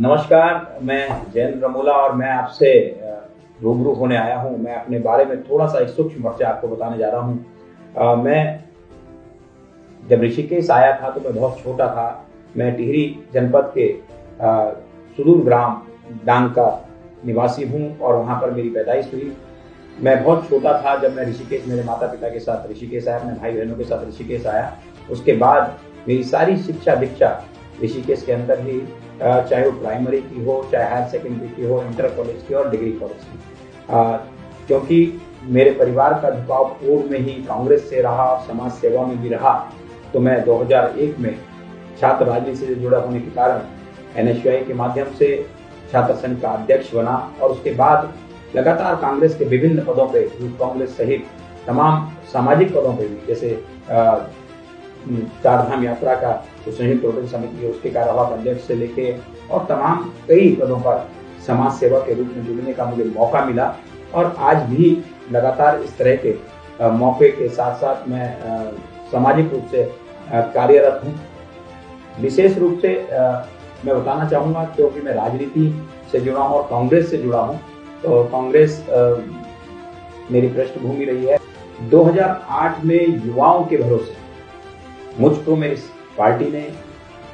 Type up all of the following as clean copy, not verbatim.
नमस्कार, मैं जयेंद्र रमोला और मैं आपसे रूबरू होने आया हूं। मैं अपने बारे में थोड़ा सा एक सूक्ष्म परिचय आपको बताने जा रहा हूं। मैं जब ऋषिकेश आया था तो मैं बहुत छोटा था। मैं टिहरी जनपद के सुदूर ग्राम डांग का निवासी हूं और वहां पर मेरी पैदाइश हुई। मैं बहुत छोटा था जब मैं ऋषिकेश मेरे माता पिता के साथ ऋषिकेश आया, अपने भाई बहनों के साथ ऋषिकेश आया। उसके बाद मेरी सारी शिक्षा दीक्षा ऋषिकेश के अंदर ही, चाहे वो प्राइमरी की हो, चाहे हायर सेकेंडरी की हो, इंटर कॉलेज की और डिग्री कॉलेज की। क्योंकि मेरे परिवार का झुकाव पूर्व में ही कांग्रेस से रहा और समाज सेवा में भी रहा, तो मैं 2001 में छात्र राजनीति से जुड़ा होने के कारण NSUI के माध्यम से छात्र संघ का अध्यक्ष बना और उसके बाद लगातार कांग्रेस के विभिन्न पदों पे, यूथ कांग्रेस सहित तमाम सामाजिक पदों पे भी, जैसे चारधाम यात्रा का जो संयुक्त प्रोटेक्ट समिति है उसके कार्यवाहक अध्यक्ष से लेके और तमाम कई पदों पर समाज सेवा के रूप में जुड़ने का मुझे मौका मिला। और आज भी लगातार इस तरह के मौके के साथ साथ मैं सामाजिक रूप से कार्यरत हूँ। विशेष रूप से मैं बताना चाहूँगा, क्योंकि मैं राजनीति से जुड़ा हूँ और कांग्रेस से जुड़ा हूँ, तो कांग्रेस मेरी पृष्ठभूमि रही है। 2008 में युवाओं के भरोसे मुझको मेरी पार्टी ने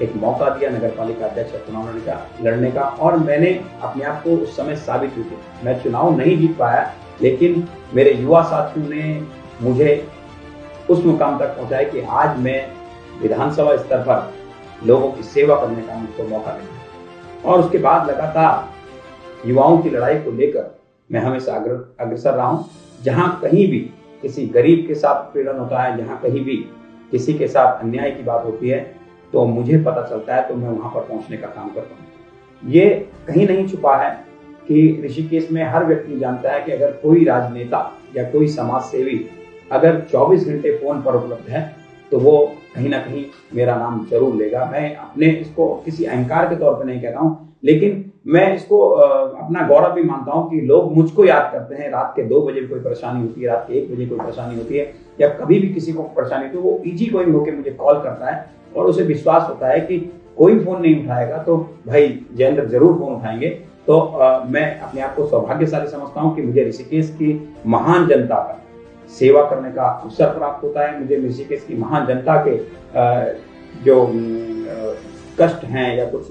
एक मौका दिया नगर पालिका अध्यक्ष चुनाव लड़ने का, और मैंने अपने आप को उस समय साबित किया। मैं चुनाव नहीं जीत पाया, लेकिन मेरे युवा साथियों ने मुझे उस मुकाम तक पहुंचाया कि आज मैं विधानसभा स्तर पर लोगों की सेवा करने का मुझको मौका मिला। और उसके बाद लगातार युवाओं की लड़ाई को लेकर मैं हमेशा अग्रसर रहा हूँ। जहाँ कहीं भी किसी गरीब के साथ पीड़न होता है, जहाँ कहीं भी किसी के साथ अन्याय की बात होती है, तो मुझे पता चलता है, तो मैं वहां पर पहुंचने का काम करता हूँ। ये कहीं नहीं छुपा है कि ऋषिकेश में हर व्यक्ति जानता है कि अगर कोई राजनेता या कोई समाज सेवी अगर 24 घंटे फोन पर उपलब्ध है, तो वो कहीं ना कहीं मेरा नाम जरूर लेगा। मैं अपने इसको किसी अहंकार के तौर पर नहीं कह रहा हूँ, लेकिन मैं इसको अपना गौरव भी मानता हूँ कि लोग मुझको याद करते हैं। रात के 2 बजे कोई परेशानी होती है, रात के 1 बजे कोई परेशानी होती है, या कभी भी किसी को परेशानी होती है, वो इजी गोइंग होकर मुझे कॉल करता है और उसे विश्वास होता है कि कोई फोन नहीं उठाएगा तो भाई जयेंद्र जरूर फोन उठाएंगे। तो मैं अपने आप को सौभाग्यशाली समझता हूँ कि मुझे ऋषिकेश की महान जनता का सेवा करने का अवसर प्राप्त होता है। मुझे ऋषिकेश की महान जनता के जो कष्ट हैं या कुछ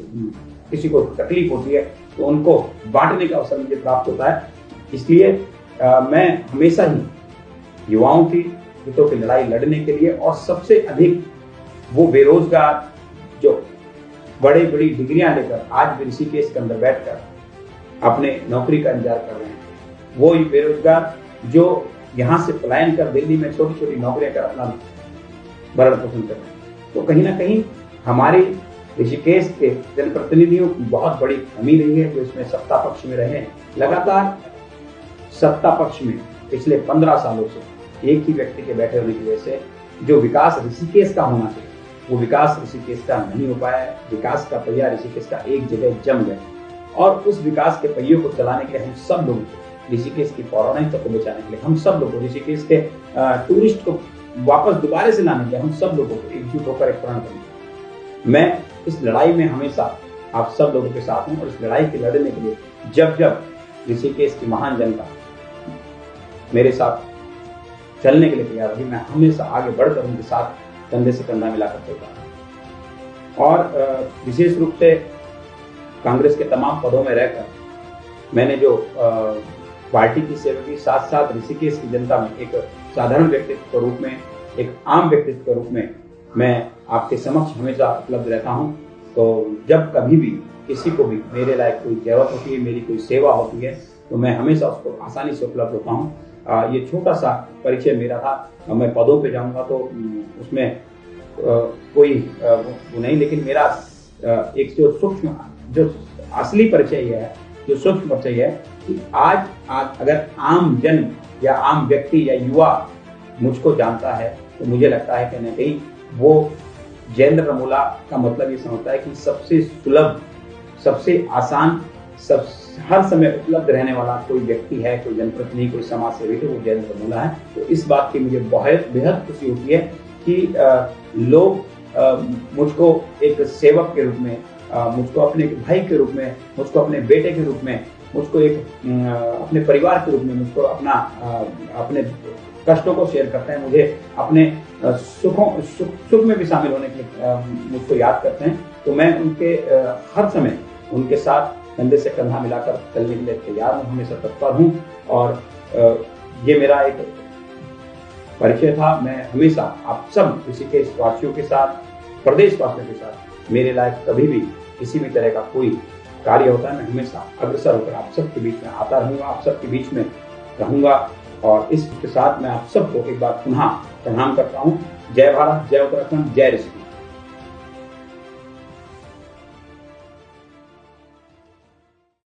किसी को तकलीफ होती है, तो उनको बांटने का अवसर मुझे प्राप्त होता है। इसलिए मैं हमेशा ही युवाओं की हितों की लड़ाई लड़ने के लिए, और सबसे अधिक वो बेरोजगार जो बड़ी बड़ी डिग्रियां लेकर आज भी ऋषिकेश के अंदर बैठकर अपने नौकरी का इंतजार कर रहे हैं, वो बेरोजगार जो यहाँ से पलायन कर दिल्ली में छोटी छोटी नौकरियां कर अपना भरण पोषण कर रहे हैं, तो कहीं ना कहीं हमारे ऋषिकेश के जनप्रतिनिधियों की बहुत बड़ी कमी रही है जो इसमें सत्ता पक्ष में रहे। लगातार सत्ता पक्ष में पिछले 15 सालों से एक ही व्यक्ति के बैठे होने की वजह से जो विकास ऋषिकेश का होना चाहिए, वो विकास ऋषिकेश का नहीं हो पाया है। विकास का पहिया ऋषिकेश का एक जगह जम गया, और उस विकास के पहियों को चलाने के लिए हम सब लोगों को, ऋषिकेश की पौराणिकता को बचाने के लिए हम सब लोगों को, ऋषिकेश के टूरिस्ट को वापस दोबारा से लाने के लिए हम सब लोगों को एकजुट होकर एक प्रण करेंगे। मैं इस लड़ाई में हमेशा आप सब लोगों के साथ हूँ, और इस लड़ाई के लड़ने के लिए जब जब ऋषिकेश की महान जनता मेरे साथ चलने के लिए तैयार होगी, मैं हमेशा आगे बढ़कर उनके साथ कंधे से कंधा मिलाकर चलता हूँ। और विशेष रूप से कांग्रेस के तमाम पदों में रहकर मैंने जो पार्टी की सेवा की, साथ साथ ऋषिकेश की जनता में एक साधारण व्यक्तित्व के रूप में, एक आम व्यक्तित्व के रूप में मैं आपके समक्ष हमेशा उपलब्ध रहता हूं। तो जब कभी भी किसी को भी मेरे लायक कोई जरूरत होती है, मेरी कोई सेवा होती है, तो मैं हमेशा उसको आसानी से उपलब्ध होता हूं। ये छोटा सा परिचय मेरा था। मैं पदों पे जाऊंगा तो उसमें कोई वो नहीं, लेकिन मेरा एक जो सूक्ष्म, जो असली परिचय है, जो सूक्ष्म परिचय है कि आज अगर आम जन या आम व्यक्ति या युवा मुझको जानता है, तो मुझे लगता है कि नहीं, वो जयेंद्र रमोला का मतलब ये समझता है कि सबसे सुलभ, सबसे आसान, हर समय उपलब्ध रहने वाला कोई व्यक्ति है, कोई जनप्रतिनिधि, कोई समाज सेवी, तो वो जयेंद्र रमोला है। तो इस बात की मुझे बेहद खुशी होती है कि लोग मुझको एक सेवक के रूप में, मुझको अपने भाई के रूप में, मुझको अपने बेटे के रूप में, मुझको एक अपने परिवार के रूप में, मुझको अपने कष्टों को शेयर करते हैं, मुझे अपने सुख में भी शामिल होने के मुझको याद करते हैं, तो मैं उनके हर समय उनके साथ कंधे से कंधा मिलाकर चलने के लिए तैयार हूँ, हमेशा तत्पर हूँ। और ये मेरा एक परिचय था। मैं हमेशा आप सब ऋषिकेश वासियों के साथ, प्रदेश वासियों के साथ, मेरे लायक कभी भी किसी भी तरह का कोई कार्य होता है, मैं हमेशा अग्रसर होकर आप सबके बीच में आता रहूंगा, आप सबके बीच में रहूंगा। और इसके साथ मैं आप सबको एक बार पुनः प्रणाम करता हूँ। जय भारत, जय उत्तराखंड, जय ऋषिकेश।